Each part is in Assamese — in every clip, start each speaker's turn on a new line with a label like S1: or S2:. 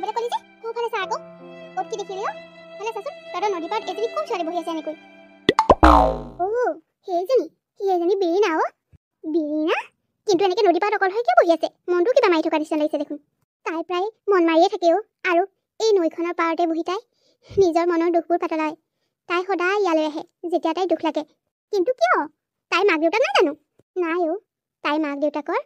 S1: বেলেগ কলি যে সোঁফালে চা আকৌ ক'ত কি দেখিলি ভালে চাচোন তহঁতৰ নদী পাৰত এজনী কোন ছোৱালী বহি আছে এনেকৈ সেইজনী বিৰিণা বিৰিণা কিন্তু এনেকৈ নদী পাৰত অকল হৈ কিয় বহি আছে মনটো কিবা মাৰি থকা নিচিনা লাগিছে দেখোন তাই প্ৰায় মন মাৰিয়ে থাকে আৰু এই নৈখনৰ পাৰতে বহি তাই নিজৰ মনৰ দুখবোৰ পাতলায় তাই সদায় ইয়ালৈ আহে যেতিয়া তাই দুখ লাগে কিন্তু কিয় তাই মাক দেউতাক নাই জানো নাই তাই মাক দেউতাকৰ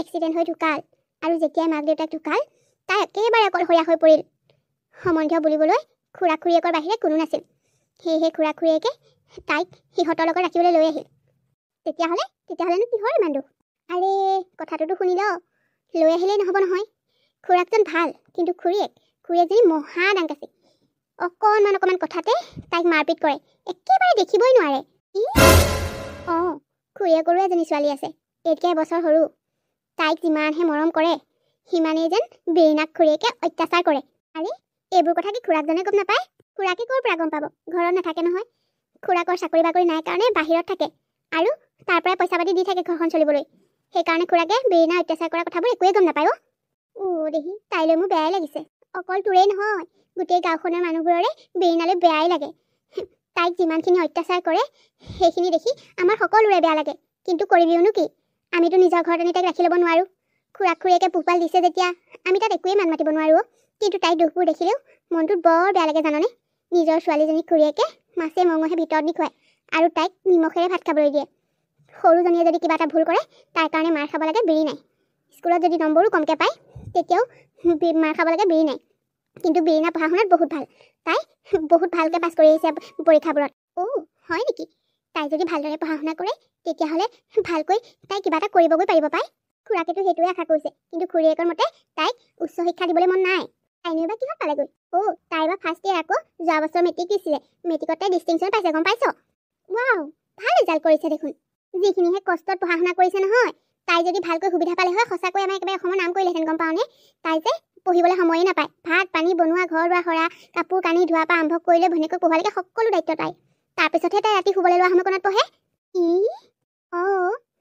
S1: এক্সিডেণ্ট হৈ ঢুকাল আৰু যেতিয়াই মাক দেউতাক ঢুকাল তাই একেবাৰে অকলশৰীয়া হৈ পৰিল সম্বন্ধীয় বুলিবলৈ খুৰা খুৰীয়েকৰ বাহিৰে কোনো নাছিল সেয়েহে খুৰা খুৰীয়েকে তাইক সিহঁতৰ লগত ৰাখিবলৈ লৈ আহিল তেতিয়াহ'লেনো কিহৰ ইমান দুখ আৰে কথাটোতো শুনি ল লৈ আহিলেই নহ'ব নহয় খুৰাকজন ভাল কিন্তু খুৰীয়েকজনী মহা ডাংকাচি অকণমান কথাতে তাইক মাৰপিট কৰে একেবাৰে দেখিবই নোৱাৰে খুৰীয়েকৰো এজনী ছোৱালী আছে এতিয়া এবছৰ সৰু তাইক যিমানহে মৰম কৰে সিমানেই যেন বিৰিণাক খুৰীয়েকে অত্যাচাৰ কৰে আৰে এইবোৰ কথা কি খুৰাকজনে গম নাপায় খুৰাকে ক'ৰ পৰা গম পাব ঘৰত নাথাকে নহয় খুৰাকৰ চাকৰি বাকৰি নাই কাৰণে বাহিৰত থাকে আৰু তাৰ পৰাই পইচা পাতি দি থাকে ঘৰখন চলিবলৈ সেইকাৰণে খুৰাকে বিৰিণা অত্যাচাৰ কৰা কথাবোৰ একোৱে গম নাপায় দেহি তাইলৈ মোৰ বেয়াই লাগিছে অকল তোৰেই নহয় গোটেই গাঁওখনৰ মানুহবোৰৰে বিৰিণালৈ বেয়াই লাগে তাইক যিমানখিনি অত্যাচাৰ কৰে সেইখিনি দেখি আমাৰ সকলোৰে বেয়া লাগে কিন্তু কৰিবিওনো কি আমিতো নিজৰ ঘৰত আনি তাইক ৰাখি ল'ব নোৱাৰোঁ খুৰাক খুৰীয়েকে পোহপাল দিছে যেতিয়া আমি তাত একোৱেই মান মাতিব নোৱাৰোঁ কিন্তু তাইৰ দুখবোৰ দেখিলেও মনটোত বৰ বেয়া লাগে জাননে নিজৰ ছোৱালীজনীক খুৰীয়েকে মাছে মঙহে ভিতৰত দি খুৱায় আৰু তাইক নিমখেৰে ভাত খাবলৈ দিয়ে সৰুজনীয়ে যদি কিবা এটা ভুল কৰে তাৰ কাৰণে মাৰ খাব লাগে বিৰিণাই স্কুলত যদি নম্বৰো কমকৈ পায় তেতিয়াও মাৰ খাব লাগে বিৰিণাই কিন্তু বিৰিণা পঢ়া শুনাত বহুত ভাল তাই বহুত ভালকৈ পাছ কৰি আহিছে পৰীক্ষাবোৰত হয় নেকি তাই যদি ভালদৰে পঢ়া শুনা কৰে তেতিয়াহ'লে ভালকৈ তাই কিবা এটা কৰিবগৈ পাৰিব পায় খুৰাকেতো সেইটোৱে আশা কৰিছে কিন্তু খুৰীয়েকৰ মতে তাইক উচ্চ শিক্ষা দিবলৈ মন নাই তাইনো এবাৰ কিহত পালেগৈ তাই এবাৰ ফাৰ্ষ্ট ইয়েৰ আকৌ যোৱা বছৰ মেট্ৰিক দিছিলে মেট্ৰিকত তাই ডিষ্টিংশ্যন পাইছে গম পাইছ ৱাও ভাল ৰিজাল্ট কৰিছে দেখোন যিখিনিহে কষ্টত পঢ়া শুনা কৰিছে নহয় তাই যদি ভালকৈ সুবিধা পালে হয় সঁচাকৈ আমাৰ একেবাৰে অসমৰ নাম কৰিলেহেঁতেন গম পাওঁনে তাই যে পঢ়িবলৈ সময়ে নাপায় ভাত পানী বনোৱা ঘৰ দুৱাৰ সৰা কাপোৰ কানি ধোৱাৰ পৰা আৰম্ভ কৰিলে ভনীয়েকক পঢ়োৱালৈকে সকলো দায়িত্ব তাই তাৰপিছতহে তাই ৰাতি শুবলৈ লোৱা সময়কণত পঢ়ে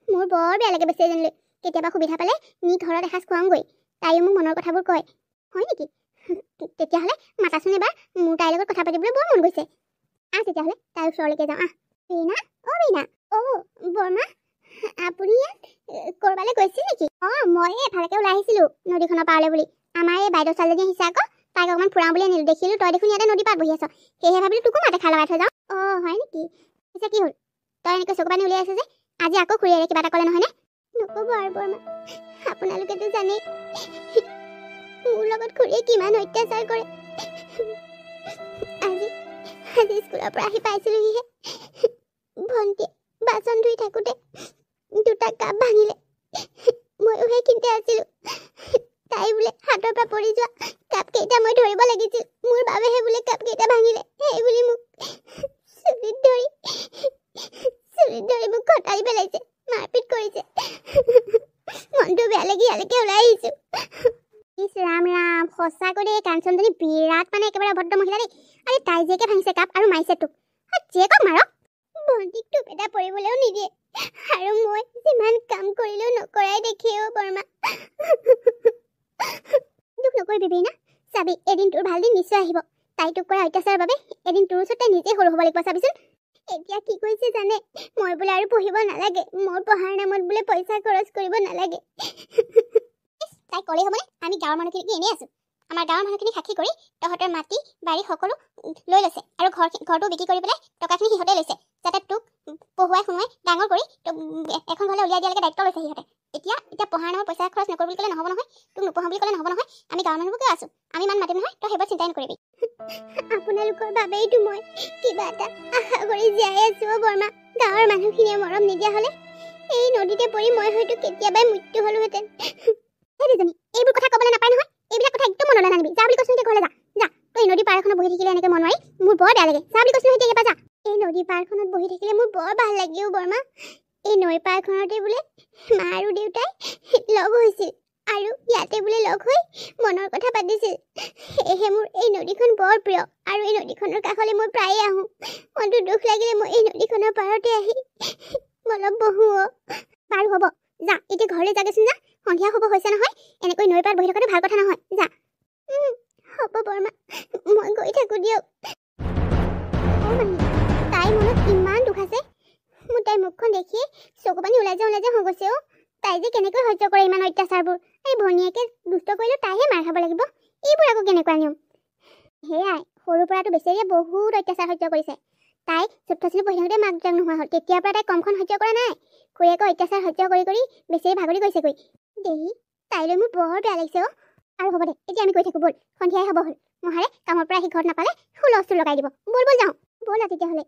S1: মোৰ বৰ বেয়া লাগে বেছি এজনীলৈ কেতিয়াবা সুবিধা পালে নি ঘৰত এসাঁজ খুৱাওঁগৈ তাইও মোক মনৰ কথাবোৰ কয় হয় নেকি তেতিয়াহ'লে মাতাচোন এবাৰ মোৰ তাইৰ লগত কথা পাতিবলৈ বৰ মন গৈছে তেতিয়াহ'লে তাইৰ ওচৰলৈকে যাওঁ বিৰিণা বিৰিণা বৰমা আপুনি ইয়াত ক'ৰবালৈ গৈছিল নেকি মই এফালেকে ওলাই আহিছিলোঁ নদীখনৰ পাৰলৈ বুলি আমাৰ এই বাইদেউ ছোৱালীজনী আহিছে আকৌ তাইক অকণমান ফুৰাওঁ বুলি আনিলোঁ দেখিলোঁ তই দেখোন ইয়াতে নদী পাৰত বহি আছ সেয়েহে ভাবিলোঁ তোকো মাতে খাই লগাই থৈ যাওঁ হয় নেকি পিছে কি হ'ল তই এনেকৈ চকু পানী উলিয়াই আছ যে আজি আকৌ খুৰীয়েৰে কিবা এটা ক'লে নহয়নে নক'ব আৰু বৰমা আপোনালোকেতো জানেই মোৰ লগত খুৰীয়ে কিমান অত্যাচাৰ কৰে আজি স্কুলৰ পৰা আহি পাইছিলোহিহে ভণ্টিয়ে বাচন ধুই থাকোঁতে দুটা কাপ ভাঙিলে ময়ো সেইখিনিতে আছিলোঁ তাই বোলে হাতৰ পৰা পৰি যোৱা কাপকেইটা মই ধৰিব লাগিছিল মোৰ বাবেহে বোলে কাপকেইটা ভাঙিলে সেই বুলি মোক চুলিত ধৰি মোক খটাই পেলাইছে মাৰপিট কৰিছে মনটো বেয়া লাগি ইয়ালৈকে ওলাই আহিছোঁ ৰাম সঁচাকৈ দেই কাঞ্চনজনী বিৰাট মানে একেবাৰে অভদ্ৰ মহিলা দেই আৰে তাই জীয়েকে ভাঙিছে কাপ আৰু মাৰিছে তোক জীয়েকক মাৰক ভণ্টিক টোপ এটা পৰিবলৈও নিদিয়ে আৰু মই যিমান কাম কৰিলেও নকৰাই দেখিও বৰমা দুখ নকৰিবি বিৰিণা চাবি এদিন তোৰ ভাল দিন নিশ্চয় আহিব তাই তোক কৰা অত্যাচাৰৰ বাবে এদিন তোৰ ওচৰত তাই নিজে সৰু হ'ব লাগিব চাবিচোন এতিয়া কি কৈছে জানে মই বোলে আৰু পঢ়িব নালাগে মোৰ পঢ়াৰ নামত বোলে পইচা খৰচ কৰিব নালাগে তাই ক'লেই হ'বনে আমি গাঁৱৰ মানুহখিনিক এনেই আছোঁ আমাৰ গাঁৱৰ মানুহখিনি সাক্ষী কৰি তহঁতৰ মাটি বাৰী সকলো লৈ লৈছে আৰু ঘৰটো বিক্ৰী কৰি পেলাই টকাখিনি সিহঁতে লৈছে যাতে তোক পঢ়ুৱাই শুনুৱাই ডাঙৰ কৰি এখন ঘৰলৈ উলিয়াই দিয়ালৈকে দায়িত্ব লৈছে সিহঁতে এতিয়া পঢ়াৰ নামত পইচা খৰচ নকৰোঁ বুলি ক'লে নহ'ব নহয় তোক নপঢ়াওঁ বুলি ক'লে নহ'ব নহয় আমি গাঁৱৰ মানুহবোৰ কিয় আছোঁ আমি ইমান মাতিম নহয় তই সেইবোৰ চিন্তাই নকৰিবি আপোনালোকৰ বাবেইতো মই কিবা এটা আশা কৰি জীয়াই আছোঁ বৰমা গাঁৱৰ মানুহখিনিয়ে মৰম নিদিয়া হ'লে এই নদীতে পৰি মই হয়তো কেতিয়াবাই মৃত্যু হ'লোহেঁতেন এইবোৰ কথা ক'বলৈ নাপায় নহয় এইবিলাক কথা একদম মনলৈ নানিবি যা বুলি কৈছোঁ এতিয়া ঘৰলৈ যা তই এই নদী পাৰ এখনত বহি থাকিলে এনেকৈ মন মাৰি মোৰ বৰ বেয়া লাগে যা বুলি কৈছোঁ এতিয়া এবাৰ যা এই নদী পাৰখনত বহি থাকিলে মোৰ বৰ ভাল লাগে বৰমা এই নৈ পাৰখনতে বোলে মা আৰু দেউতাই লগ হৈছিল আৰু ইয়াতে বোলে লগ হৈ মনৰ কথা পাতিছিল সেয়েহে মোৰ এই নদীখন বৰ প্ৰিয় আৰু এই নদীখনৰ কাষলৈ মই প্ৰায়ে আহোঁ মনটো দুখ লাগিলে মই এই নদীখনৰ পাৰতে আহি অলপ বহোঁ বাৰু হ'ব যা এতিয়া ঘৰলৈ যাগৈচোন যা সন্ধিয়া হ'ব হৈছে নহয় এনেকৈ নৈ পাৰত বহি থকাটো ভাল কথা নহয় যা হ'ব বৰমা, মই গৈ থাকোঁ দিয়ক। তাইৰ মনত ইমান দুখ আছে। মোৰ তাইৰ মুখখন দেখিয়ে চকু পানী ওলাই যাওঁ হৈ গৈছে। তাই যে কেনেকৈ সহ্য কৰে ইমান অত্যাচাৰবোৰ। এই ভনীয়েকে দুষ্ট কৰিলেও তাইহে মাৰ খাব লাগিব। এইবোৰ আকৌ কেনেকুৱা নিয়ম? সেয়াই, সৰুৰ পৰাতো বেচেৰীয়ে বহুত অত্যাচাৰ সহ্য কৰিছে। তাই চতুৰ্থ শ্ৰেণীত পঢ়ি থাকোঁতে মাক দেউতাক নোহোৱা হ'ল। তেতিয়াৰ পৰা তাই কমখন সহ্য কৰা নাই। খুৰীয়েকৰ অত্যাচাৰ সহ্য কৰি বেচেৰী ভাগৰি গৈছেগৈ। দেহি তাইলৈ মোৰ বৰ বেয়া লাগিছে। আৰু হ'ব দে, এতিয়া আমি গৈ থাকোঁ ব'ল। সন্ধিয়াই হ'ব হ'ল। মহাৰে কামৰ পৰা আহি ঘৰত নাপালে হুলস্থুল লগাই দিব। ব'ল যাওঁ। ব'ল আৰু তেতিয়াহ'লে।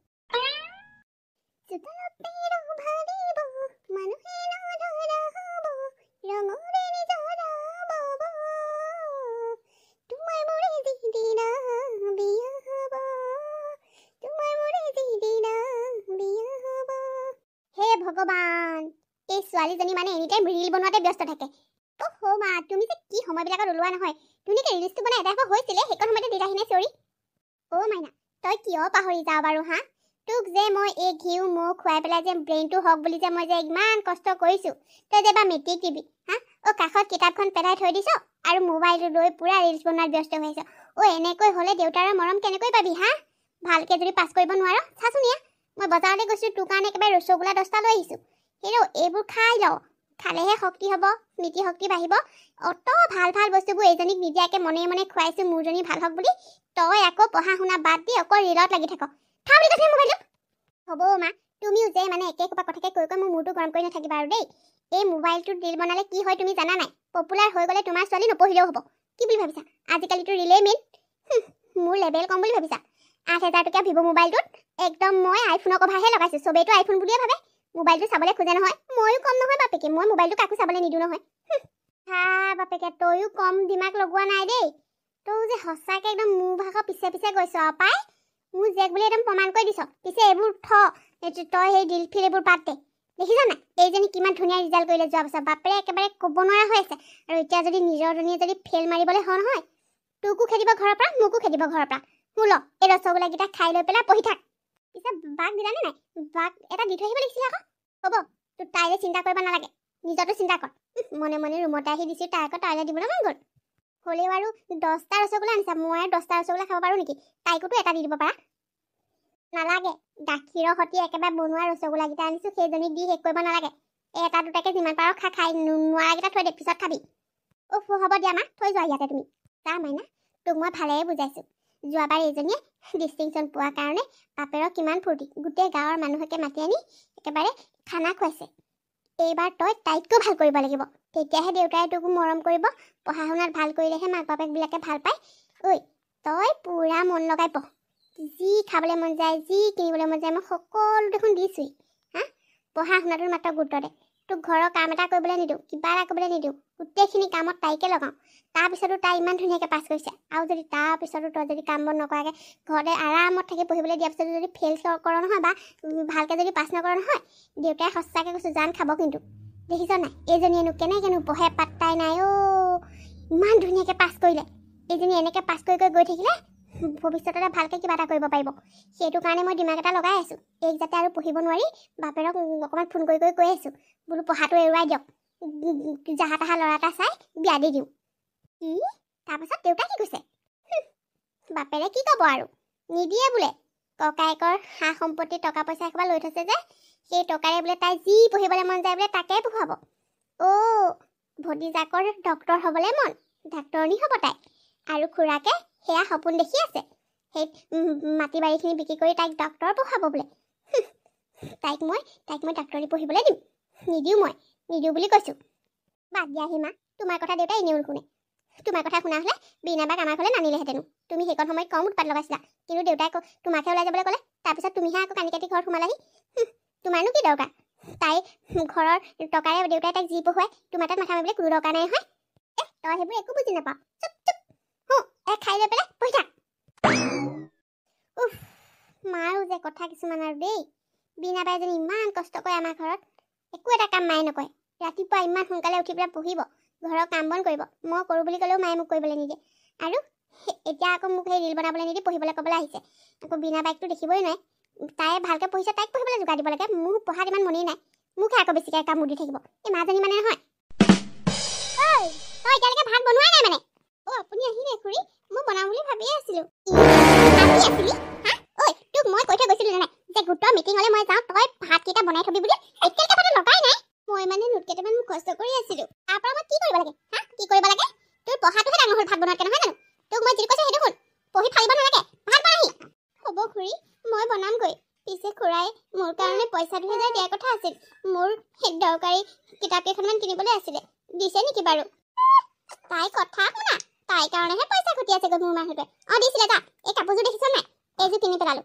S1: হে ভগৱান, এই ছোৱালীজনী মানে এনিটাইম ৰিল বনোৱাতে ব্যস্ত থাকে। মা, তুমি যে কি সময়বিলাকত ওলোৱা নহয়। ধুনীয়াকৈ ৰিলচটো বনাই এটা হৈছিলে, সেইকণ সময়তে দিলাহিনে চৰি। মাইনা, তই কিয় পাহৰি যাওঁ বাৰু হা? তোক যে মই এই ঘিউ মৌ খুৱাই পেলাই যে ব্ৰেইনটো হওক বুলি যে মই যে ইমান কষ্ট কৰিছোঁ, তই যে এবাৰ মেট্ৰিক দিবি হা? কাষত কিতাপখন পেলাই থৈ দিছ আৰু মোবাইলটো লৈ পুৰা ৰিলচ বনোৱাত ব্যস্ত হৈছ। এনেকৈ হ'লে দেউতাৰৰ মৰম কেনেকৈ পাবি হা? ভালকৈ যদি পাছ কৰিব নোৱাৰ, চাচোন ইয়া, মই বজাৰলৈ গৈছোঁ, তোৰ কাৰণে একেবাৰে ৰসগোল্লা 10টা লৈ আহিছোঁ। কিন্তু এইবোৰ খাই ল, খালেহে শক্তি হ'ব, স্মৃতি শক্তি বাঢ়িব। অত ভাল ভাল বস্তুবোৰ এইজনীক নিদিয়াকৈ মনে মনে খুৱাইছোঁ মোৰজনী ভাল হওক বুলি। তই আকৌ পঢ়া শুনা বাদ দি অকল ৰিলত লাগি থাক। থা বুলি কৈছে মোবাইলটো। হ'ব মা, তুমিও যে মানে একে সোপা কথাকে কৈ মোৰ মূৰটো গৰম কৰি নাথাকিবা আৰু দেই। এই মোবাইলটোত ৰিল বনালে কি হয় তুমি জানা নাই? পপুলাৰ হৈ গ'লে তোমাৰ ছোৱালী নপঢ়িলেও হ'ব। কি বুলি ভাবিছা? আজিকালিতো ৰিলেই মেইন। মোৰ লেবেল কম বুলি ভাবিছা? 8,000 টকীয়া ভিভ' মোবাইলটোত একদম মই আইফোনৰ কভাৰহে লগাইছোঁ। চবেইতো আইফোন বুলিয়ে ভাবে। মোবাইলটো চাবলৈ খোজে নহয়। ময়ো কম নহয় বাপেকে, মই মোবাইলটো কাকো চাবলৈ নিদিওঁ নহয়। বাপেকে, তয়ো কম দিমাগ লগোৱা নাই দেই। তই যে সঁচাকৈ একদম মোৰ ভাগৰ পিছে গৈছ পাই। মোৰ জেক বুলি একদম প্ৰমাণ কৰি দিছ। পিছে এইবোৰ তই সেই দিল ফিল এইবোৰ বাদ দে। দেখিছ নাই এইজনী কিমান ধুনীয়া ৰিজাল্ট কৰিলে যোৱা বছৰ। বাপেৰে একেবাৰে ক'ব নোৱাৰা হৈ আছে। আৰু এতিয়া যদি নিজৰজনীয়ে যদি ফেইল মাৰিবলৈ হয় নহয়, তোকো খেদিব ঘৰৰ পৰা, মোকো খেদিব ঘৰৰ পৰা। শুন, এই ৰসগোল্লাকেইটা খাই লৈ পেলাই পঢ়ি থাক। পিছে বাক দিলানে নাই? বাক এটা দি থৈ আহিব লাগিছিলে আকৌ। হ'ব, তোৰ তাইলে চিন্তা কৰিব নালাগে, নিজৰটো চিন্তা কৰ। মনে মনে ৰুমতে আহি দিছোঁ, তাই আকৌ তাইলৈ দিবলৈ মন গ'ল। হ'লেও আৰু 10টা ৰসগোল্লা আনিছা, মই আৰু 10টা ৰসগোল্লা খাব পাৰোঁ নেকি? তাইকোতো এটা দি দিব পাৰা। নালাগে, গাখীৰৰ সৈতে একেবাৰে বনোৱা ৰসগোল্লাকেইটা আনিছোঁ, সেইজনীক দি শেষ কৰিব নালাগে। এটা দুটাকৈ যিমান পাৰ খাই নোৱাৰাকেইটা থৈ দে, পিছত খাবি। হ'ব দিয়া মা, থৈ যোৱা ইয়াতে তুমি। যা মাইনা, তোক মই ভালেই বুজাইছোঁ। যোৱাবাৰ এইজনীয়ে ডিষ্টিংশ্যন পোৱাৰ কাৰণে বাপেৰৰ কিমান ফূৰ্তি, গোটেই গাঁৱৰ মানুহকে মাতি আনি একেবাৰে খানা খুৱাইছে। এইবাৰ তই তাইতকৈ ভাল কৰিব লাগিব, তেতিয়াহে দেউতাই তোক মৰম কৰিব। পঢ়া শুনাত ভাল কৰিলেহে মাক বাপেকবিলাকে ভাল পায়। তই পুৰা মন লগাই পঢ়। যি খাবলৈ মন যায়, যি কিনিবলৈ মন যায়, মই সকলো দেখোন দিছোঁৱেই। পঢ়া শুনাটোত মাত্ৰ গুৰুত্ব দে। তোক ঘৰৰ কাম এটা কৰিবলৈ নিদিওঁ, কিবা এটা কৰিবলৈ নিদিওঁ, গোটেইখিনি কামত তাইকে লগাওঁ। তাৰপিছতো তাই ইমান ধুনীয়াকৈ পাছ কৰিছে। আৰু যদি তাৰপিছতো তই যদি কাম বন নকৰাকৈ ঘৰতে আৰামত থাকি পঢ়িবলৈ দিয়াৰ পিছতো যদি ফেইল কৰ নহয় বা ভালকৈ যদি পাছ নকৰ নহয়, দেউতাই সঁচাকৈ কৈছোঁ জান খাব কিন্তু। দেখিছ নাই এইজনীয়েনো কেনেকৈনো পঢ়ে, পাত্তাই নাই। ইমান ধুনীয়াকৈ পাছ কৰিলে। এইজনী এনেকৈ পাছ কৰি গৈ থাকিলে ভৱিষ্যতলৈ ভালকৈ কিবা এটা কৰিব পাৰিব। সেইটো কাৰণে মই দিমাগ এটা লগাই আছোঁ। এইক যাতে আৰু পঢ়িব নোৱাৰি বাপেৰক অকণমান ফোন কৰি কৈ আছোঁ, বোলো পঢ়াটো এৰুৱাই দিয়ক, জাহা তাহা ল'ৰা এটা চাই বিয়া দি দিওঁ। কি? তাৰপাছত দেউতাই কি কৈছে? বাপেৰে কি ক'ব আৰু, নিদিয়ে বোলে। ককায়েকৰ সা সম্পত্তি টকা পইচা একেবাৰে লৈ থৈছে যে, সেই টকাৰে বোলে তাই যি পঢ়িবলৈ মন যায় বোলে তাকে পঢ়ুৱাব। ভতিজাকৰ ডক্তৰ হ'বলৈ মন, ডাক্তৰণী হ'ব তাই। আৰু খুৰাকে সেয়া সপোন দেখি আছে, সেই মাটি বাৰীখিনি বিক্ৰী কৰি তাইক ডক্তৰ পঢ়াব বোলে। তাইক মই ডাক্তৰী পঢ়িবলৈ দিম? নিদিওঁ বুলি কৈছোঁ। বাদ দিয়া হিমা, তোমাৰ কথা দেউতাই এনেও নুশুনে। তোমাৰ কথা শুনা হ'লে বীণাবাক আমাৰ ঘৰলৈ নানিলেহেঁতেনো। তুমি সেইকণ সময়ত কম উৎপাত লগাইছিলা, কিন্তু দেউতাই তোমাকহে ওলাই যাবলৈ ক'লে। তাৰপিছত তুমিহে আকৌ কানি কাটি ঘৰত সোমালাহি। তোমাৰনো কি দৰকাৰ? তাই ঘৰৰ টকাৰে দেউতাই তাইক যি পঢ়ুৱাই, তোমাৰ তাত মাথা মাৰিবলৈ কোনো দৰকাৰ নাই নহয়। তই সেইবোৰ একো বুজি নাপাওঁ। চুপ খাই লৈ পেলাই পঢ়ি থাক। মাৰো যে কথা কিছুমান আৰু দেই। বীণাবাই এজনী ইমান কষ্ট কৰে আমাৰ ঘৰত, একো এটা কাম মায়ে নকৰে। ৰাতিপুৱা ইমান সোনকালে উঠি পেলাই পঢ়িব, ঘৰৰ কাম বন কৰিব। মই কৰোঁ বুলি ক'লেও মায়ে মোক কৰিবলৈ নিদিয়ে। আৰু এতিয়া আকৌ মোক সেই ৰিল বনাবলৈ নিদি পঢ়িবলৈ ক'বলৈ আহিছে। আকৌ বীণাবাইকটো দেখিবই নোৱাৰে। তাই ভালকৈ পঢ়িছে, তাইক পঢ়িবলৈ যোগাৰ দিব লাগে। মোৰ পঢ়াত ইমান মনেই নাই, মোকহে আকৌ বেছিকৈ কাম দি থাকিব। এই মাজনী মানে নহয়। তই এতিয়ালৈকে ভাত বনোৱাই নাই মানে? আপুনি আহিলে খুৰী? মই বনাম বুলি ভাবিয়ে আছিলো। ভাবি আছিলি? হা? ঐ, তোক মই কৈ থৈ গৈছিলো জানে যে গোটৰ মিটিঙলৈ মই যাওঁ, তই ভাতকেইটা বনাই থবি বুলি। এতিয়ালৈকে ভাত লগাই নাই। মই মানে নোট কেইটামান মুখস্থ কৰি আছিলো। তাৰ পৰা মই কি কৰিব লাগে? হা? কি কৰিব লাগে? তোৰ পঢ়াটোহে ডাঙৰ হ'ল ভাত বনোৱাতকে, নহয় জানো? তোক মই যি কৈছো সেইটো শুন। পঢ়ি ফালিব নালাগে। ভাত বনাহি। হ'ব খুৰী, মই বনামগৈ। পিছে খুৰাই মোৰ কাৰণে পইচা 2000 দিয়াৰ কথা আছিল। মোৰ দৰকাৰী কিতাপ কেইখনমান কিনিবলৈ আছিলে। দিছে নেকি বাৰু? তাই কথা শুনা। তাই কাৰণেহে পইচা ঘটি আছে গৈ মোৰ মানুহটোৱে। দিছিলে যা। এই কাপোৰযোৰ দেখিছ নাই? এইযোৰ কিনি পেলালো।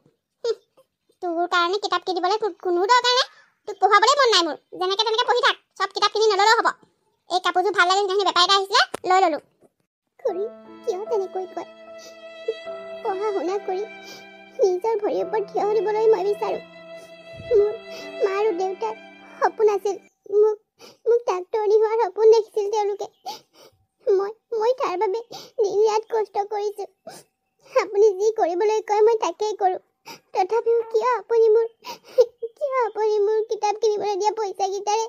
S1: তোৰ কাৰণে কিতাপ কিনিবলৈ কোনো দৰকাৰ নাই। তোক পঢ়াবলৈ মন নাই মোৰ। যেনেকে তেনেকে পঢ়ি থাক। সব কিতাপ কিনি নললেও হ'ব। এই কাপোৰযোৰ ভাল লাগিল কাৰণে বেপাৰী এটা আহিছিলে, লৈ ললো। খুৰী কিয় তেনেকৈ কয়? পঢ়া শুনা কৰি নিজৰ ভৰিৰ ওপৰত থিয় দিবলৈ মই বিচাৰো। মোৰ মা আৰু দেউতাৰ সপোন আছিল। মোক ডাক্তৰণী হোৱাৰ সপোন দেখিছিল তেওঁলোকে। মই তাৰ বাবে দিন ৰাত কষ্ট কৰিছো। আপুনি যি কৰিবলৈ কয় মই তাকেই কৰোঁ। তথাপিও কিয় আপুনি মোৰ কিতাপ কিনিবলৈ দিয়া পইচা কেইটাৰে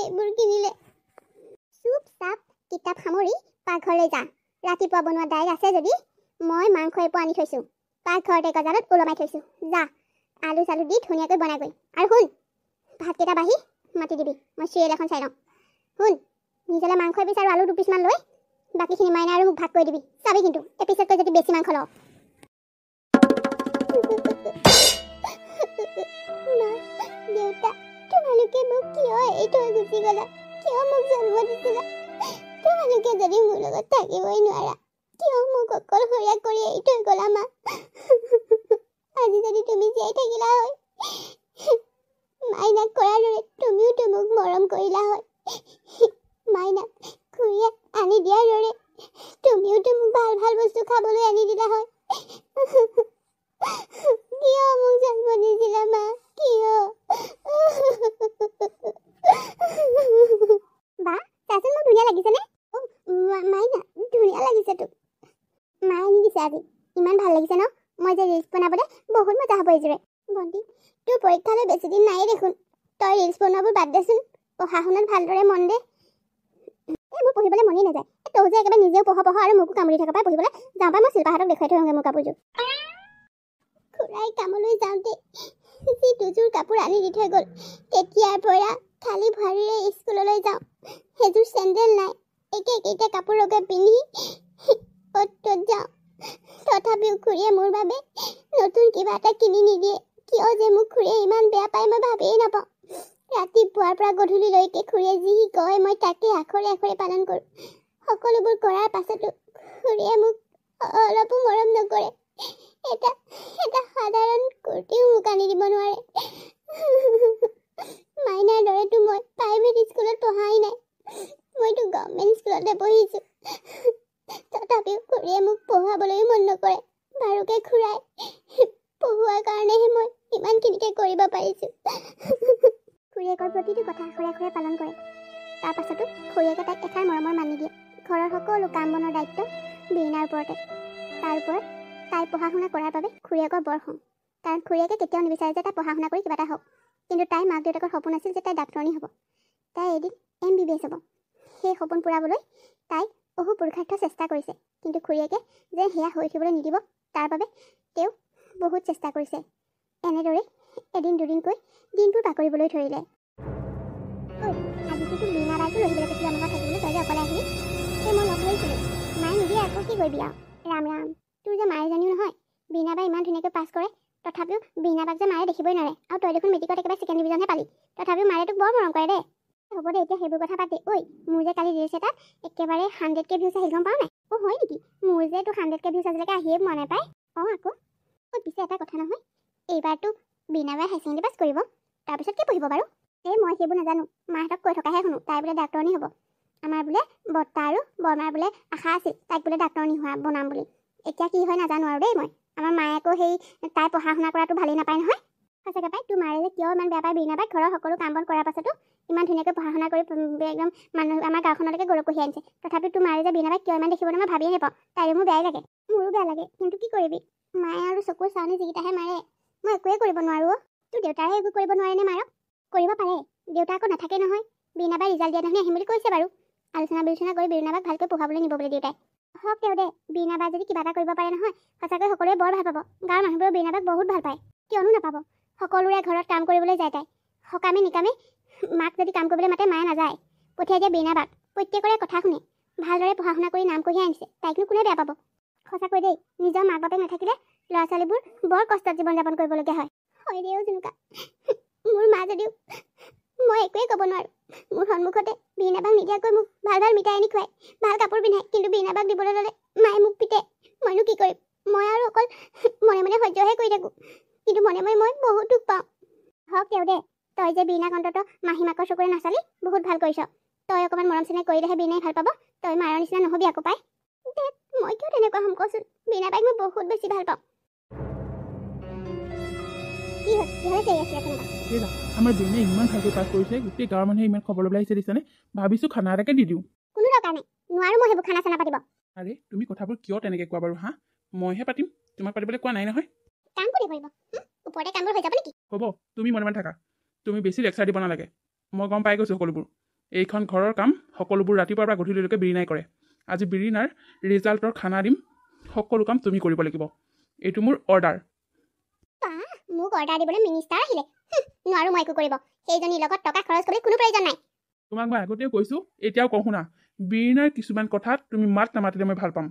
S1: এইবোৰ কিনিলে? চুপ চাপ কিতাপ সামৰি পাকঘৰলৈ যা। ৰাতিপুৱা বনোৱা দাইল আছে যদি মই মাংস এপোৱা আনি থৈছো। পাকঘৰতে গজালত ওলমাই থৈছো। যা, আলু চালু দি ধুনীয়াকৈ বনাগৈ। আৰু শুন, ভাতকেইটা বাঢ়ি মাতি দিবি। মই চিৰিয়েল এখন চাই লওঁ। শুন, নিজলৈ মাংস এপিচ আৰু আলু 2 পিচমান লৈ বাকীখিনি মাইনা আৰু মোক ভাগ কৰি দিবি। চাবি কিন্তু এপিচতকৈ যদি বেছি মাংস লওঁ। মা, দেউতা, তোমালোকে মোক কিয় এৰি থৈ গুচি গলা? কিয় মোক জন্ম দিছিলা? তোমালোকে যদি মোৰ লগত থাকিবই নোৱাৰা, কিয় মোক অকলশৰীয়া কৰি এৰি থৈ গলা মা? আজি যদি তুমি জীয়াই থাকিলা হয়, মাইনাক কৰাৰ দৰে তুমিওতো মোক মৰম কৰিলা হয়। মাইনাক খুৰীয়ে আনি দিয়াৰ দৰে তুমিওতো মোক ভাল ভাল বস্তু খাবলৈ আনি দিলা হয়। কিয় মোক জন্ম দিছিলা মা? কিয়? বা, চাচোন মোক ধুনীয়া লাগিছেনে? মাইনা, ধুনীয়া লাগিছে তোক। মায়ে আনি দিছে আজি। ইমান ভাল লাগিছে ন? মই যে ৰিলছ বনাবলৈ বহুত মজা হ'ব এইযোৰে। ভণ্টি, তোৰ পৰীক্ষালৈ বেছি দিন নাইয়ে দেখোন। তই ৰিলছ বনোৱাবোৰ বাদ দেচোন। পঢ়া শুনাত ভালদৰে মন দে। মোৰ পঢ়িবলৈ মনেই নাযায়। তই যে একেবাৰে নিজেও পঢ় আৰু মোকো কামুৰি থকা পাই পঢ়িবলৈ যাওঁ পাই মই শিল্পাহঁতক দেখুৱাই থৈ আহোঁগৈ মোৰ কাপোৰযোৰ। খুৰাই কামলৈ যাওঁতে যি দুযোৰ কাপোৰ আনি দি থৈ গ'ল, তেতিয়াৰ পৰা খালী ভৰিৰে স্কুললৈ যাওঁ। সেইযোৰ চেণ্ডেল নাই। একেইটা কাপোৰকে পিন্ধি অ'ত যাওঁ। তথাপিও খুৰীয়ে মোৰ বাবে নতুন কিবা এটা কিনি নিদিয়ে। কিয় যে মোক খুৰীয়ে ইমান বেয়া পায় মই ভাবিয়েই নাপাওঁ। ৰাতিপুৱাৰ পৰা গধূলিলৈকে খুৰীয়ে যি কয় মই তাকে আখৰে আখৰে পালন কৰোঁ। সকলোবোৰ কৰাৰ পাছতো খুৰীয়ে মোক অলপো মৰম নকৰে। এটা সাধাৰণ কুৰ্তিও মোক আনি দিব নোৱাৰে। মাইনাৰ দৰেতো মই প্ৰাইভেট স্কুলত পঢ়াই নাই। মইতো গভৰ্ণমেণ্ট স্কুলতে পঢ়িছোঁ। তথাপিও খুৰীয়ে মোক পঢ়াবলৈ মন নকৰে। বাৰুকে খুৰাই পঢ়োৱাৰ কাৰণেহে মই ইমানখিনিকে কৰিব পাৰিছোঁ। খুৰীয়েকৰ প্ৰতিটো কথা আখৰে আখৰে পালন কৰে। তাৰ পাছতো খুৰীয়েকে তাইক এষাৰ মৰমৰ মান নিদিয়ে। ঘৰৰ সকলো কাম বনৰ দায়িত্ব বীণাৰ ওপৰতে। তাৰ ওপৰত তাই পঢ়া শুনা কৰাৰ বাবে খুৰীয়েকৰ বৰ খং। কাৰণ খুৰীয়েকে কেতিয়াও নিবিচাৰে যে তাই পঢ়া শুনা কৰি কিবা এটা হওক। কিন্তু তাইৰ মাক দেউতাকৰ সপোন আছিল যে তাই ডাক্তৰণী হ'ব। তাই এদিন MBBS হ'ব। সেই সপোন পূৰাবলৈ তাই বহু পুৰুষাৰ্থ চেষ্টা কৰিছে। কিন্তু খুৰীয়েকে যে সেয়া হৈ উঠিবলৈ নিদিব, তাৰ বাবে তেওঁ বহুত চেষ্টা কৰিছে। এনেদৰে এদিন দুদিনকৈ দিনবোৰ পাকৰিবলৈ ধৰিলে। আজিতো তোক বীণা বাৰটো লৈ আহিবলৈ কৈছিলোঁ আমাৰ ঘৰত থাকিবলৈ, তই যে অকলে আহিলি। সেই মই লগ ধৰিছিলোঁ। মায়ে নিদিয়ে আকৌ কি কৰিবি আৰু। ৰাম তোৰ যে মায়ে জানিও নহয়, বীণা বাই ইমান ধুনীয়াকৈ পাছ কৰে। তথাপিও বীণা বাক যে মায়ে দেখিবই নোৱাৰে। আৰু তই দেখোন মেট্ৰিকত একেবাৰে 2nd ডিভিজনহে পালি। তথাপিও মায়ে তোক বৰ মৰম কৰে দেই। হ'ব দে, এতিয়া সেইবোৰ কথা পাতি। মোৰ যে কালি ৰিলছ এটাত একেবাৰে 100K ভিউজ আহিল, গম পাৱ নাই? হয় নেকি? মোৰ যে তোৰ 100K ভিউজ আজিলৈকে আহিয়ে পোৱা নাই পাই। আকৌ পিছে এটা কথা নহয়, এইবাৰতো বীণা বাই হাই ছেকেণ্ডেৰী পাছ কৰিব। তাৰপিছত কি পঢ়িব বাৰু? মই সেইবোৰ নাজানো। মাহঁতক কৈ থকাহে শুনো তাই বোলে ডাক্তৰণী হ'ব। আমাৰ বোলে বৰ্তা আৰু বৰমাৰ বোলে আশা আছিল তাইক বোলে ডাক্তৰণী বনাম বুলি। এতিয়া কি হয় নাজানো আৰু দেই মই। আমাৰ মায়ে আকৌ সেই তাই পঢ়া শুনা কৰাটো ভালেই নাপায় নহয়। সঁচাকৈ পাই, তোৰ মায়ে যে কিয় ইমান বেয়া পায় বীণা বাক। ঘৰৰ সকলো কাম বন কৰাৰ পাছতো ইমান ধুনীয়াকৈ পঢ়া শুনা কৰি একদম মানুহ আমাৰ গাঁওখনলৈকে গৌৰৱ কঢ়িয়াই আনিছে। তথাপিও তোৰ মায়ে যে বীণা বাক কিয় ইমান দেখিবলৈ মই ভাবিয়ে নাপাওঁ। তাইৰো মোৰ বেয়াই লাগে। মোৰো বেয়া লাগে, কিন্তু কি কৰিবি। মায়ে আৰু চকুৰ চাউনি যিকেইটাহে মাৰে, মই একোৱে কৰিব নোৱাৰোঁ। তোৰ দেউতাৰে একো কৰিব নোৱাৰেনে মাৰক? কৰিব পাৰে। দেউতা আকৌ নাথাকে নহয়। বীণা বাই ৰিজাল্ট দিয়া দিনাখনি আহিম বুলি কৈছে বাৰু। আলোচনা বিলোচনা কৰি বীণা বাক ভালকৈ পঢ়াবলৈ নিব বোলে দেউতাই। হওক তেওঁ দে, বীণা বাই যদি কিবা এটা কৰিব পাৰে নহয়, সঁচাকৈ সকলোৱে বৰ ভাল পাব। গাঁৱৰ মানুহবোৰে বীণা বাক বহুত ভাল পায়, কিয়নো নাপাব। সকলোৰে ঘৰত কাম কৰিবলৈ যায় তাই। সকামে নিকামে মাক যদি কাম কৰিবলৈ মাতে মায়ে নাযায়। পঠিয়াই দিয়ে বীণা বাক। প্ৰত্যেকৰে কথা শুনে। ভালদৰে পঢ়া শুনা কৰি নাম কঢ়িয়াই আনিছে, তাইকনো কোনে বেয়া পাব। সঁচাকৈ দেই, নিজৰ মাক বাপেক নাথাকিলে ল'ৰা ছোৱালীবোৰ বৰ কষ্টত জীৱন যাপন কৰিবলগীয়া হয়। হয় দেও জুনুকা, মোৰ মা যদিও মই একোৱেই ক'ব নোৱাৰোঁ। মোৰ সন্মুখতে বীণা বাক নিদিয়াকৈ মোক ভাল ভাল মিঠাই আনি খুৱায়, ভাল কাপোৰ পিন্ধায়, কিন্তু বীণা বাক দিবলৈ ল'লে মায়ে মোক পিতে। মইনো কি কৰিম? মই আৰু অকল মনে মনে সহ্যহে কৰি থাকোঁ, কিন্তু মনে মনে মই বহুত দুখ পাওঁ। হওক তেওঁ দে, তই যে বীণাক অন্ততঃ মাহী মাকৰ চকুৰে নাচালি, বহুত ভাল কৰিছ। তই অকণমান মৰম চেনেহ কৰিলেহে বীণাই ভাল পাব। তই মাৰৰ নিচিনা নহবি আকৌ পাই। দে, মই কিয় তেনেকুৱা হ'ম কচোন? বীণা বাইক মই বহুত বেছি ভাল পাওঁ। কি হ'ল? কিহলে চাই আছিলে তেনেকুৱা?
S2: আমাৰ বীণাই ইমান ভালকৈ পাছ কৰিছে, গোটেই গাঁৱৰ মানুহে ইমান খবৰ ল'বলৈ আহিছে দিছেনে? ভাবিছোঁ খানা এটাকে দি দিওঁ।
S1: কোনো দৰকাৰ নাই, নোৱাৰো মই সেইবোৰ খানা চানা পাতিব।
S2: আৰে তুমি কথাবোৰ কিয় তেনেকৈ কোৱা বাৰু? হা, মইহে পাতিম, তোমাক পাতিবলৈ কোৱা নাই নহয়।
S1: কাম কৰিব পাৰিব, ওপৰতে কামবোৰ হৈ যাব নেকি?
S2: হ'ব, তুমি মনে মনে থাকা। তুমি বেছি লেকচাৰ দিব নালাগে। মই গম পাই গৈছোঁ সকলোবোৰ। এইখন ঘৰৰ কাম সকলোবোৰ ৰাতিপুৱাৰ পৰা গধূলিলৈকে বীণাই কৰে। আজি বীণাৰ ৰিজাল্টৰ খানা দিম, সকলো কাম তুমি কৰিব লাগিব। এইটো মোৰ অৰ্ডাৰ।
S1: মোক অৰ্ডাৰ দিবলৈ মিনিষ্টাৰ আহিলে? নোৱাৰো মই একো কৰিব। সেইজনীৰ লগত টকা খৰচ কৰিবলৈ কোনো প্ৰয়োজন নাই।
S2: তোমাক মই আগতেও কৈছোঁ, এতিয়াও কওঁ শুনা। বীণাৰ কিছুমান কথাত তুমি মাত নামাতিলে মই ভাল পাম।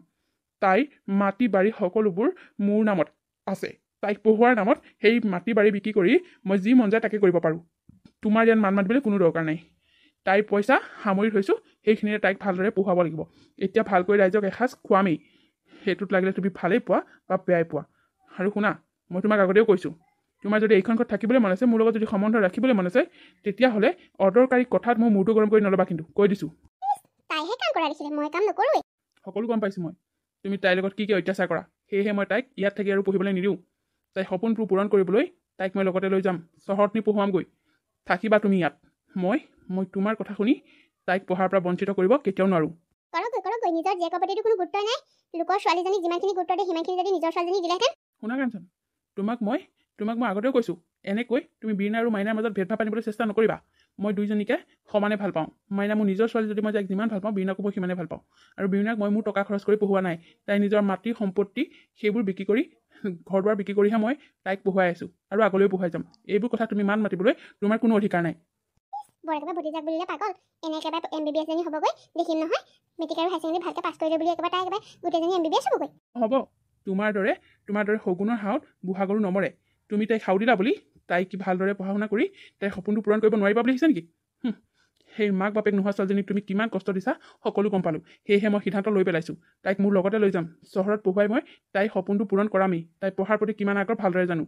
S2: তাইৰ মাটি বাৰী সকলোবোৰ মোৰ নামত আছে। তাইক পঢ়োৱাৰ নামত সেই মাটি বাৰী বিক্ৰী কৰি মই যি মন যায় তাকে কৰিব পাৰোঁ। তোমাৰ ইয়াত মান মাতিবলৈ কোনো দৰকাৰ নাই। তাইৰ পইচা সামৰি থৈছোঁ, সেইখিনিৰে তাইক ভালদৰে পঢ়ুৱাব লাগিব। এতিয়া ভালকৈ ৰাইজক এসাঁজ খুৱামেই। সেইটোত লাগিলে তুমি ভালেই পোৱা বা বেয়াই পোৱা। আৰু শুনা, মই তোমাক আগতেও কৈছোঁ, তোমাৰ যদি এইখন ঘৰত থাকিবলৈ মন আছে, মোৰ লগত যদি সম্বন্ধ ৰাখিবলৈ মন আছে, তেতিয়াহ'লে অদৰকাৰী কথাত মোৰ মূৰটো গৰম কৰি নল'বা, কিন্তু কৈ দিছোঁ।
S1: তাইহে কাম কৰা দেখিলে, মই কাম নকৰোঁৱেই।
S2: সকলো গম পাইছোঁ মই, তুমি তাইৰ লগত কি অত্যাচাৰ কৰা। সেয়েহে মই তাইক ইয়াত থাকি আৰু পঢ়িবলৈ নিদিওঁ। তাইৰ সপোনবোৰ পূৰণ কৰিবলৈ তাইক মই লগতে লৈ যাম, চহৰত নি পঢ়ুৱামগৈ। থাকিবা তুমি ইয়াত। মই তোমাৰ কথা শুনি তাইক পঢ়াৰ পৰা বঞ্চিত কৰিব কেতিয়াও নোৱাৰোঁ।
S1: কৰক, নিজৰ জীয়েকৰ প্ৰতিটো কোনো গুৰুত্ব নাই। লোকৰ ছোৱালীজনীক যিমানখিনি গুৰুত্ব দিয়ে সিমানখিনি যদি নিজৰ ছোৱালীজনীক দিলেহেঁতেন।
S2: শুনা কাঞ্চন, তোমাক মই আগতেও কৈছোঁ, এনেকৈ তুমি বীণা আৰু মাইনাৰ মাজত ভেদভাৱ আনিবলৈ চেষ্টা নকৰিবা। মই দুইজনীকে সমানে ভাল পাওঁ। মাইনা মোৰ নিজৰ ছোৱালী, যদি মই যাক যিমান ভাল পাওঁ, বীণাকো মই সিমানে ভাল পাওঁ। আৰু বীণাক মই মোৰ টকা খৰচ কৰি পঢ়োৱা নাই। তাই নিজৰ মাটি সম্পত্তি সেইবোৰ বিক্ৰী কৰি, ঘৰ দুৱাৰ বিক্ৰী কৰিহে মই তাইক পঢ়ুৱাই আছোঁ আৰু আগলৈও পঢ়ুৱাই যাম। এইবোৰ কথা তুমি মান মাতিবলৈ তোমাৰ কোনো অধিকাৰ নাই।
S1: বৰ একেবাৰে ভতিজাক বুলিলে পাগল। এনে একেবাৰে MBBS জনী হ'বগৈ, দেখিম নহয়। মেট্ৰিক আৰু হায়াৰ ছেকেণ্ডেৰী ভালকৈ পাছ কৰিলে বুলি একেবাৰে তাই একেবাৰে গোটেইজনী MBBS হ'বগৈ।
S2: হ'ব, তোমাৰ দৰে শগুনৰ হাওত বুঢ়া গৰু নমৰে। তুমি তাইক সাও দিলা বুলি তাইক ভালদৰে পঢ়া শুনা কৰি তাইৰ সপোনটো পূৰণ কৰিব নোৱাৰিবা বুলি ভাবিছা নেকি? সেই মাক বাপেক নোহোৱা ছোৱালীজনীক তুমি কিমান কষ্ট দিছা সকলো গম পালোঁ। সেয়েহে মই সিদ্ধান্ত লৈ পেলাইছোঁ, তাইক মোৰ লগতে লৈ যাম। চহৰত পঢ়ুৱাই মই তাইৰ সপোনটো পূৰণ কৰামেই। তাই পঢ়াৰ প্ৰতি কিমান আগ্ৰহ ভালদৰে জানো।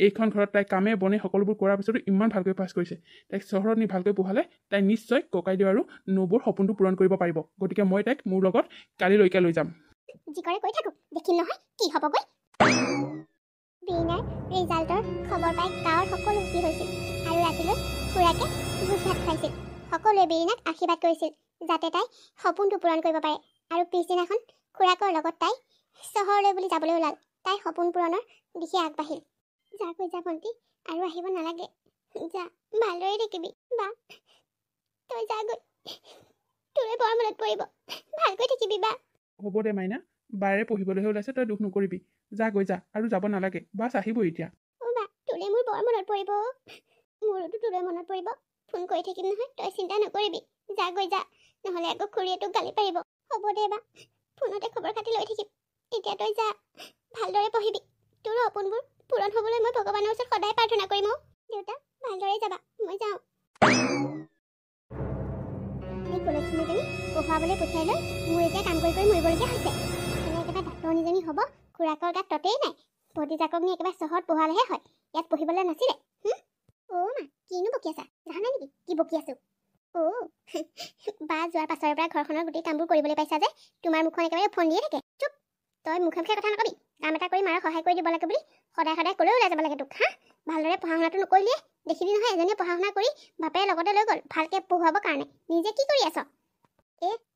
S2: এইখন ঘৰত তাই কামে বনে সকলোবোৰ কৰাৰ পিছতো ইমান ভালকৈ পাছ কৰিছে। তাইক চহৰত নি ভালকৈ পঢ়ালে তাই নিশ্চয় ককাইদেউ আৰু নবৌৰ সপোনটো পূৰণ কৰিব পাৰিব। গতিকে মই তাইক মোৰ লগত কালিলৈকে লৈ যাম।
S1: যি কৰে কৈ থাকক, দেখিম নহয় কি হ'বগৈ। বীণাৰ ৰিজাল্টৰ খবৰ পাই গাঁৱৰ সকলো সুখী হৈছিল আৰু ৰাতিলৈ খুৰাকে ভোজ ভাত খুৱাইছিল। সকলোৱে বীণাক আশীৰ্বাদ কৰিছিল যাতে তাই সপোনটো পূৰণ কৰিব পাৰে। আৰু পিছদিনাখন খুৰাকৰ লগত তাই চহৰলৈ বুলি যাবলৈ ওলাল। তাইৰ সপোন পূৰণৰ দিশে আগবাঢ়িল। যা কৈ যা ভণ্টি, আৰু আহিব নালাগে। যা, ভালদৰে থাকিবি। বা, তই যা গৈ, তোৰে বৰ মনত পৰিব। ভালকৈ থাকিবি বা।
S2: হ'ব দে মাইনা, বাৰে পঢ়িবলৈহে ওলাইছে, তই দুখ নকৰিবি। যা গৈ যা, আৰু যাব নালাগে। বাছ আহিবই এতিয়া।
S1: বা, তোলে মোৰ বৰ মনত পৰিব। মোৰোতো তোলে মনত পৰিব। ফোন কৰি থাকিম নহয়, তই চিন্তা নকৰিবি। যা গৈ যা, নহ'লে আকৌ খুৰীয়ে তোক গালি পাৰিব। হ'ব দে বা, ফোনতে খবৰ খাতি লৈ থাকিম। এতিয়া তই যা, ভালদৰে পঢ়িবি। তোৰ সপোনবোৰ পূৰণ হ'বলৈ মই ভগৱানৰ ওচৰত সদায় প্ৰাৰ্থনা কৰিম। দেউতা, ভালদৰে যাবা, মই যাওঁ। এই কলক্ষীজনী পঢ়ুৱাবলৈ পঠিয়াই লৈ মোৰ এতিয়া কাম কৰি মৰিবলগীয়া হৈছে। একেবাৰে ডাক্তৰনীজনী হ'ব, খুৰাকৰ গাত ততেই নাই। ভতিজাকক নি একেবাৰে চহৰত পঢ়ুৱালেহে হয়, ইয়াত পঢ়িবলৈ নাছিলে। অ' মা, কিনো বকি আছা? জানা নেকি কি বকি আছো? বা যোৱাৰ পাছৰ পৰা ঘৰখনৰ গোটেই কামবোৰ কৰিবলৈ পাইছা যে তোমাৰ মুখখন একেবাৰে ফন্দিয়ে থাকে। চুপ, তই মুখে মুখে কথা নকবি। কাম এটা কৰি মাৰক সহায় কৰি দিব লাগে বুলি সদায় সদায় ক'লৈ ওলাই যাব লাগে তোক? ভালদৰে পঢ়া শুনাটো নকৰিলিয়ে। দেখিলি নহয় এজনীয়ে পঢ়া শুনা কৰি বাপেৰে লগতে লৈ গ'ল ভালকৈ পঢ়ুৱাবৰ কাৰণে। নিজে কি কৰি আছ?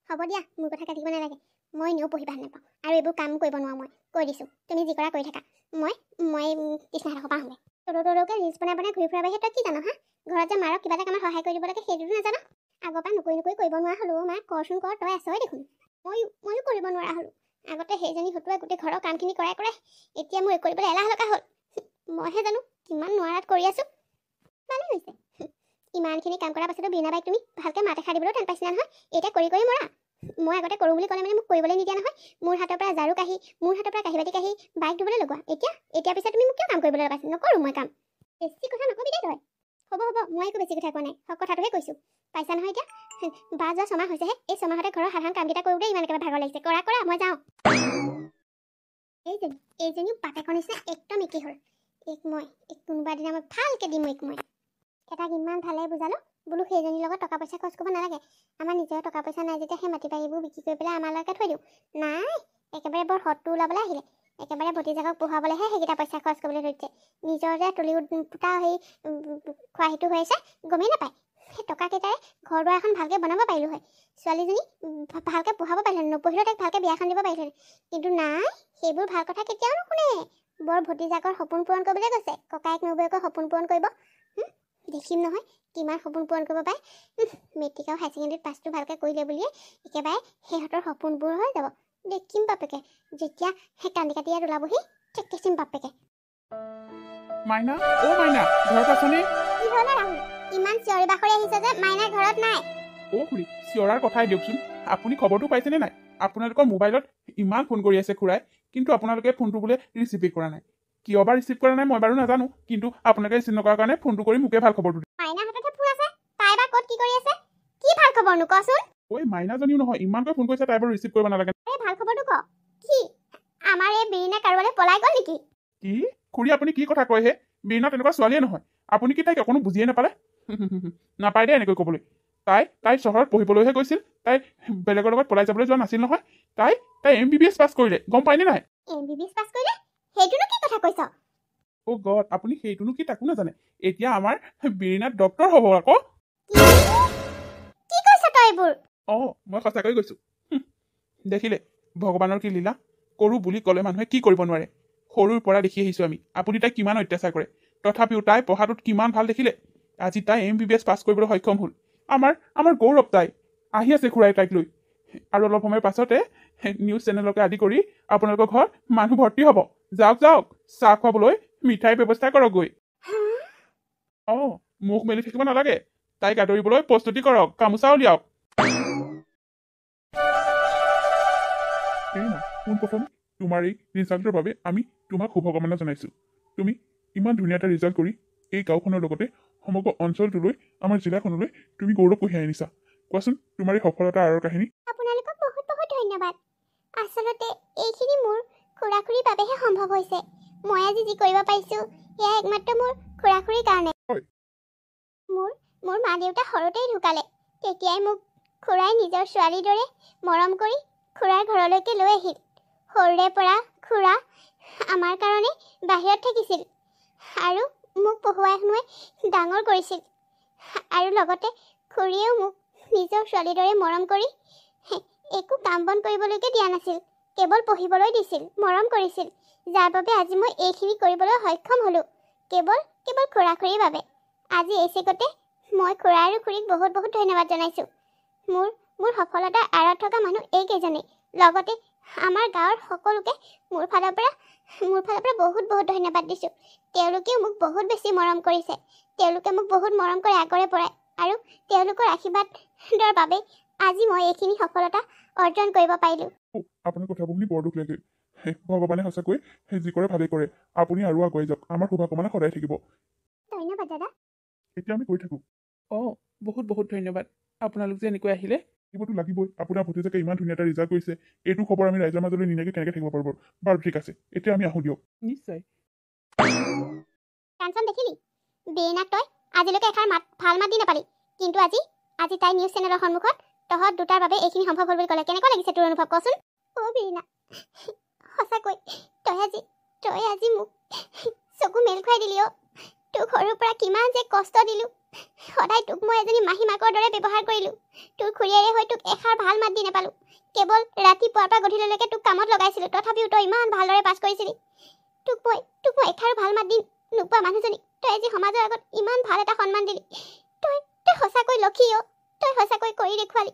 S1: হ'ব দিয়া, মোৰ কথা কাটিব নালাগে। মই এনেও পঢ়ি ভাল নাপাওঁ আৰু এইবোৰ কাম কৰিব নোৱাৰোঁ। মই কৈ দিছোঁ, তুমি যি কৰা কৰি থাকা। মই কৃষ্ণহঁতৰ পৰা আহোঁগৈ। তলকে ৰিলচ বনাই ঘূৰি ফুৰা বাহিৰে তই কি জানো? ঘৰত যে মাৰক কিবা এটা কামত সহায় কৰি দিব লাগে সেইটোতো নাজানো? আগৰ পৰা নকৰি কৰিব নোৱাৰা হ'লো। মা, কৰচোন কৰ, তই আছই দেখোন। ময়ো কৰিব নোৱাৰা হ'লোঁ। আগতে সেইজনী হতুৱাই গোটেই ঘৰৰ কামখিনি কৰাই এতিয়া মোৰ কৰিবলৈ এলাহ লগা হ'ল মইহে জানো কিমান নোৱাৰাত কৰি আছোঁ ভালেই হৈছে ইমানখিনি কাম কৰাৰ পাছতো বীণা বাইক তুমি ভালকৈ মাত এষাৰ দিবলৈও টান পাইছিলা নহয় এতিয়া কৰি মৰা মই আগতে কৰোঁ বুলি ক'লে মানে মোক কৰিবলৈ নিদিয়া নহয় মোৰ হাতৰ পৰা ঝাৰু কাঢ়ি মোৰ হাতৰ পৰা কাঁহী বাতি কাঢ়ি বাইক ধুবলৈ লগোৱা এতিয়া পিছত তুমি মোক কিয় কাম কৰিবলৈ লগাইছা নকৰোঁ মই কাম বেছি কথা নকবি দেই তই হ'ব মই একো বেছি কথা কোৱা নাই কথাটোহে কৈছোঁ পাইছা নহয় এতিয়া বা যোৱা ছমাহ হৈছেহে এই ছমাহতে ঘৰৰ সাধাৰণ কামকেইটা কৰোঁতে ইমান একেবাৰে ভাগৰ লাগিছে কৰা মই যাওঁ এইজনীও বাপেকৰ নিচিনা একদম একেই হ'ল মই কোনোবা দিনা মই ভালকৈ দিম মই এটাক ইমান ভালে বুজালোঁ বোলো সেইজনীৰ লগত টকা পইচা খৰচ কৰিব নালাগে আমাৰ নিজৰ টকা পইচা নাই যেতিয়া সেই মাটি বাৰীবোৰ বিক্ৰী কৰি পেলাই আমালৈকে থৈ দিওঁ নাই একেবাৰে বৰ হতটো ওলাবলৈ আহিলে একেবাৰে ভতিজাকক পঢ়ুৱাবলৈহে সেইকেইটা পইচা খৰচ কৰিবলৈ ধৰিছে নিজৰ যে তুলি ফুটা সেই খোৱাহীটো হৈ আছে গমেই নাপায় সেই টকাকেইটাৰে ঘৰ দুৱাৰ এখন ভালকৈ বনাব পাৰিলোঁ হয় ছোৱালীজনী ভালকৈ পঢ়াব পাৰিলোঁ নপঢ়িলেও তাইক ভালকৈ বিয়াখন দিব পাৰিলোঁ কিন্তু নাই সেইবোৰ ভাল কথা কেতিয়াও নুশুনে বৰ ভতিজাকৰ সপোন পূৰণ কৰিবলৈ গৈছে ককায়েক নবৌয়েকৰ সপোন পূৰণ কৰিব দেখিম নহয় কিমান সপোন পূৰণ কৰিব পাৰে মেট্ৰিক আৰু হায়াৰ ছেকেণ্ডেৰীত পাছটো ভালকৈ কৰিলে বুলিয়ে একেবাৰে সিহঁতৰ সপোনবোৰ হৈ যাব দেখিম বাপেকে যেতিয়া সেই কান্দি কাটি ইয়াত ওলাবহি ঠিক দেখিম বাপেকে
S2: মাইনা মাইনা ঘৰত আছনে
S1: কি হ'ল ৰাহুল ইমান চিঞৰি বাখৰি আহিছে যে মাইনা ঘৰত নাই
S2: খুৰী চিঞৰাৰ কথাই দিয়কচোন আপুনি খবৰটো পাইছেনে নাই আপোনালোকৰ মোবাইলত ইমান ফোন কৰি আছে খুৰাই কিন্তু আপোনালোকে ফোনটো বোলে ৰিচিভেই কৰা নাই কিয় বা ৰিচিভ কৰা নাই মই বাৰু নাজানো কিন্তু আপোনালোকে ৰিচিভ নকৰাৰ কাৰণে ফোনটো কৰি মোকে ভাল খবৰটো
S1: মাইনা হাততে ফোন আছে তাই বা ক'ত কি কৰি আছে কি ভাল খবৰনো কচোন
S2: মাইনাজনীও নহয় ইমানকৈ ফোন কৰিছে তাই বাৰু ৰিচিভ কৰিব নালাগে
S1: ভাল খবৰটো ক কি আমাৰ এই বীণা কাৰোবালৈ পলাই গ'ল নেকি
S2: কি খুৰী আপুনি কি কথা কয় হে বীণা তেনেকুৱা ছোৱালীয়ে নহয় আপুনি কি তাইক অকণো বুজিয়ে নাপালে নাপায় দেই এনেকৈ ক'বলৈ তাই চহৰত পঢ়িবলৈহে গৈছিল তাই বেলেগৰ লগত পলাই যাবলৈ যোৱা নাছিল নহয় তাই MBBS পাছ কৰিলে গম পায়নে নাই
S1: MBBS পাছ কৰিলে সেইটোনো কি কথা কৈছ
S2: গড আপুনি সেইটোনো কি তাকো নাজানে এতিয়া আমাৰ বীণাত ডক্তৰ হ'ব আকৌ
S1: কি কৈছ তই এইবোৰ
S2: মই সঁচাকৈ কৈছোঁ দেখিলে ভগৱানৰ কি লীলা কৰোঁ বুলি ক'লে মানুহে কি কৰিব নোৱাৰে সৰুৰ পৰা দেখি আহিছোঁ আমি আপুনি তাইক কিমান অত্যাচাৰ কৰে তথাপিও তাই পঢ়াটোত কিমান ভাল দেখিলে আজি তাই MBBS পাছ কৰিবলৈ সক্ষম হ'ল আমাৰ গৌৰৱ তাই আহি আছে খুৰাই তাইক লৈ আৰু অলপ সময়ৰ পাছতে নিউজ চেনেলকে আদি কৰি আপোনালোকৰ ঘৰত মানুহ ভৰ্তি হ'ব যাওক চাহ খুৱাবলৈ মিঠাইৰ ব্যৱস্থা কৰকগৈ মুখ মেলি থাকিব নালাগে তাইক আদৰিবলৈ প্ৰস্তুতি কৰক গামোচা উলিয়াওক পোনপ্ৰথমে তোমাৰ এই ৰিজাল্টৰ বাবে আমি তোমাক শুভকামনা জনাইছোঁ তুমি ইমান ধুনীয়া এটা ৰিজাল্ট কৰি এই গাঁওখনৰ লগতে সমগ্ৰ অঞ্চলটোলৈ আমাৰ জিলাখনলৈ তুমি গৌৰৱ কঢ়িয়াই আনিছা কোৱাচোন তোমাৰ এই সফলতাৰ আঁৰৰ কাহিনী
S1: আপোনালোকক বহুত ধন্যবাদ আচলতে এইখিনি মোৰ খুৰা-খুৰীৰ বাবেহে সম্ভৱ হৈছে মই আজি যি কৰিব পাৰিছোঁ এয়া একমাত্ৰ মোৰ খুৰা-খুৰীৰ কাৰণে মোৰ মা দেউতা সৰুতেই ঢুকালে তেতিয়াই মোক খুৰাই নিজৰ ছোৱালীৰ দৰে মৰম কৰি খুৰাৰ ঘৰলৈকে লৈ আহিল সৰুৰে পৰা খুৰা আমাৰ কাৰণে বাহিৰত থাকিছিল আৰু মোক পঢ়ুৱাই শুনোৱাই ডাঙৰ কৰিছিল আৰু লগতে খুৰীয়েও মোক নিজৰ ছোৱালীৰ দৰে মৰম কৰি একো কাম বন কৰিবলৈকে দিয়া নাছিল কেৱল পঢ়িবলৈ দিছিল মৰম কৰিছিল যাৰ বাবে আজি মই এইখিনি কৰিবলৈ সক্ষম হ'লোঁ কেৱল খুৰা-খুৰীৰ বাবে আজি এই চেগতে মই খুৰা আৰু খুৰীক বহুত ধন্যবাদ জনাইছোঁ মোৰ সফলতাৰ আঁৰত থকা মানুহ এইকেইজনেই লগতে আমাৰ গাঁৱৰ সকলোকে মোৰ ফালৰ পৰা বহুত ধন্যবাদ দিছোঁ তেওঁলোকেও মোক বহুত বেছি মৰম কৰিছে তেওঁলোকে মোক বহুত মৰম কৰে আগৰে পৰাই আৰু তেওঁলোকৰ আশীৰ্বাদৰ বাবে আজি মই এইখিনি সফলতা অৰ্জন কৰিব পাৰিলোঁ
S2: আপোনাৰ কথাবোৰ শুনি বৰ দুখ লাগিল ভগৱানে সঁচাকৈ যি কৰে ভালেই কৰে আপুনি আৰু আগুৱাই যাওক আমাৰ শুভকামনা সদায় থাকিব
S1: ধন্যবাদ দাদা
S2: এতিয়া আমি কৈ থাকোঁ বহুত ধন্যবাদ আপোনালোক যে এনেকৈ আহিলে এইবোৰতো লাগিবই আপোনাৰ ভতিজাকে ইমান ধুনীয়া এটা ৰিজাল্ট কৰিছে এইটো খবৰ আমি ৰাইজৰ মাজলৈ নিনাকে কেনেকৈ থাকিব পাৰিব বাৰু ঠিক আছে এতিয়া আমি আহোঁ দিয়ক নিশ্চয়
S1: কাঞ্চন দেখিলি বেইনাক তই আজিলৈকে এষাৰ ভাল মাত দি নাপালি কিন্তু আজি তাই নিউজ চেনেলৰ সন্মুখত তহঁত দুটাৰ বাবে এইখিনি সম্ভৱ হ'ল বুলি ক'লে কেনেকুৱা লাগিছে তোৰ অনুভৱ কচোন বেইনা সঁচাকৈ তই আজি মোক চকু মেল খুৱাই দিলি তোক সৰুৰ পৰা কিমান যে কষ্ট দিলোঁ সদায় তোক মই এজনী মাহী মাকৰ দৰে ব্যৱহাৰ কৰিলোঁ তোৰ খুৰীয়েৰে হৈ তোক এষাৰ ভাল মাত দি নাপালোঁ কেৱল ৰাতিপুৱাৰ পৰা গধূলিলৈকে তোক কামত লগাইছিলোঁ তথাপিও তই ইমান ভালদৰে পাছ কৰিছিলি তোক মই এষাৰ ভাল মাত দি নোপোৱা মানুহজনী তই আজি সমাজৰ আগত ইমান ভাল এটা সন্মান দিলি তই সঁচাকৈ লক্ষী তই সঁচাকৈ কৰি দেখুৱালি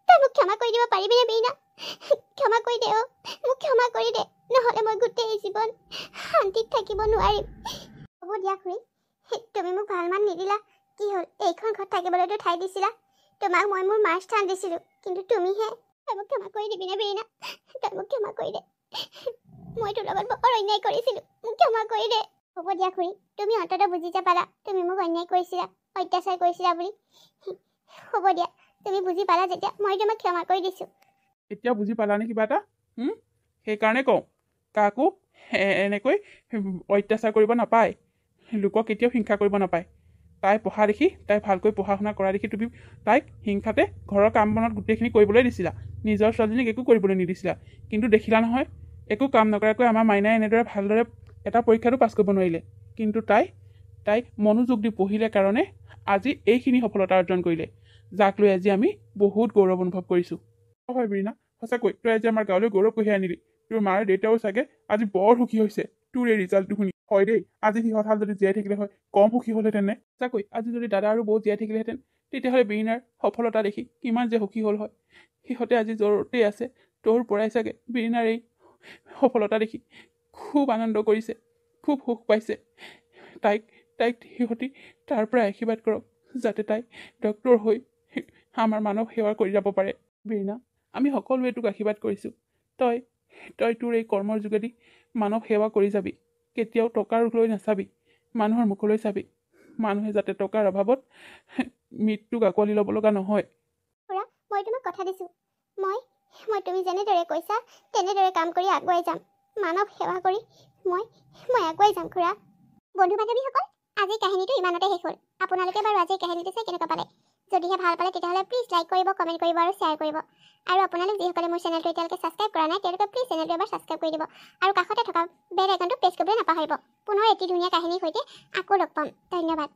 S1: তই মোক ক্ষমা কৰি দিব পাৰিবিনে বেইনা ক্ষমা কৰি কৰি দে মোক ক্ষমা কৰি দে নহ'লে মই গোটেই জীৱন শান্তিত থাকিব নোৱাৰিম হ'ব দিয়া খুৰী তুমি মোক ভাল মান নিদিলা কি হ'ল এইখন ঘৰত থাকিবলৈতো ঠাই দিছিলা তোমাক মই মোৰ মাৰ স্থান দিছিলোঁ কিন্তু তুমিহে তই মোক ক্ষমা কৰি দিবিনে বেৰিনা তই মোক ক্ষমা কৰি দে মই তোৰ লগত বৰ অন্যায় কৰিছিলোঁ মোক ক্ষমা কৰি দে হ'ব দিয়া খুৰী তুমি অন্ততঃ বুজি পালা তুমি মোক অন্যায় কৰিছিলা অত্যাচাৰ কৰিছিলা বুলি হ'ব দিয়া তুমি বুজি পালা যেতিয়া মই তোমাক ক্ষমা কৰি দিছোঁ
S2: এতিয়া বুজি পালানে কিবা এটা সেইকাৰণে কওঁ কাকো এনেকৈ অত্যাচাৰ কৰিব নাপায় লোকক কেতিয়াও হিংসা কৰিব নাপায় তাই পঢ়া দেখি তাই ভালকৈ পঢ়া শুনা কৰা দেখি তুমি তাইক হিংসাতে ঘৰৰ কাম বনত গোটেইখিনি কৰিবলৈ দিছিলা নিজৰ ছোৱালীজনীক একো কৰিবলৈ নিদিছিলা কিন্তু দেখিলা নহয় একো কাম নকৰাকৈ আমাৰ মাইনাই এনেদৰে ভালদৰে এটা পৰীক্ষাটো পাছ কৰিব নোৱাৰিলে কিন্তু তাই মনোযোগ দি পঢ়িলে কাৰণে আজি এইখিনি সফলতা অৰ্জন কৰিলে যাক লৈ আজি আমি বহুত গৌৰৱ অনুভৱ কৰিছোঁ হয় বীণা সঁচাকৈ তই আজি আমাৰ গাঁৱলৈ গৌৰৱ কঢ়িয়াই আনিলি তোৰ মাৰ দেউতাও চাগে আজি বৰ সুখী হৈছে তোৰ এই ৰিজাল্টটো শুনি হয় দেই আজি সিহঁতহাল যদি জীয়াই থাকিলে হয় কম সুখী হ'লহেঁতেন নে সঁচাকৈ আজি যদি দাদা আৰু বৌ জীয়াই থাকিলেহেঁতেন তেতিয়াহ'লে বীণাৰ সফলতা দেখি কিমান যে সুখী হ'ল হয় সিহঁতে আজি য'তেই আছে তোৰ পৰাই চাগে বীণাৰ এই সফলতা দেখি খুব আনন্দ কৰিছে খুব সুখ পাইছে তাইক সিহঁতি তাৰ পৰা আশীৰ্বাদ কৰক যাতে তাই ডক্তৰ হৈ আমাৰ মানৱ সেৱা কৰি যাব পাৰে বীণা আমি সকলোৱে তোক আশীৰ্বাদ কৰিছোঁ তই তোৰ এই কৰ্মৰ যোগেদি মানৱ সেৱা কৰি যাবি কেতিয়াও টকাৰ লৈ নাচাবি মানুহৰ মুখলৈ চাবি মানুহে যাতে টকাৰ অভাৱত মৃত্যুক আঁকোৱালি ল'ব লগা নহয়
S1: খুৰা মই তোমাক কথা দিছোঁ মই তুমি যেনেদৰে কৈছা তেনেদৰে কাম কৰি আগুৱাই যাম মানৱ সেৱা কৰি মই আগুৱাই যাম খুৰা বন্ধু বান্ধৱীসকল আজিৰ কাহিনীটো ইমানতে শেষ হ'ল আপোনালোকে বাৰু আজিৰ কাহিনীটো চাই কেনেকুৱা পালে যদিহে ভাল পালে তেতিয়াহ'লে প্লিজ লাইক কৰিব কমেণ্ট কৰিব আৰু শ্বেয়াৰ কৰিব আৰু আপোনালোক যিসকলে মোৰ চেনেলটো এতিয়ালৈকে ছাবস্ক্ৰাইব কৰা নাই তেওঁলোকে প্লিজ চেনেলটো এবাৰ ছাবস্ক্ৰাইব কৰি দিব আৰু কাষতে থকা বেল আইকনটো প্ৰেছ কৰিবলৈ নাপাহৰিব পুনৰ এটি ধুনীয়া কাহিনীৰ সৈতে আকৌ লগ পাম ধন্যবাদ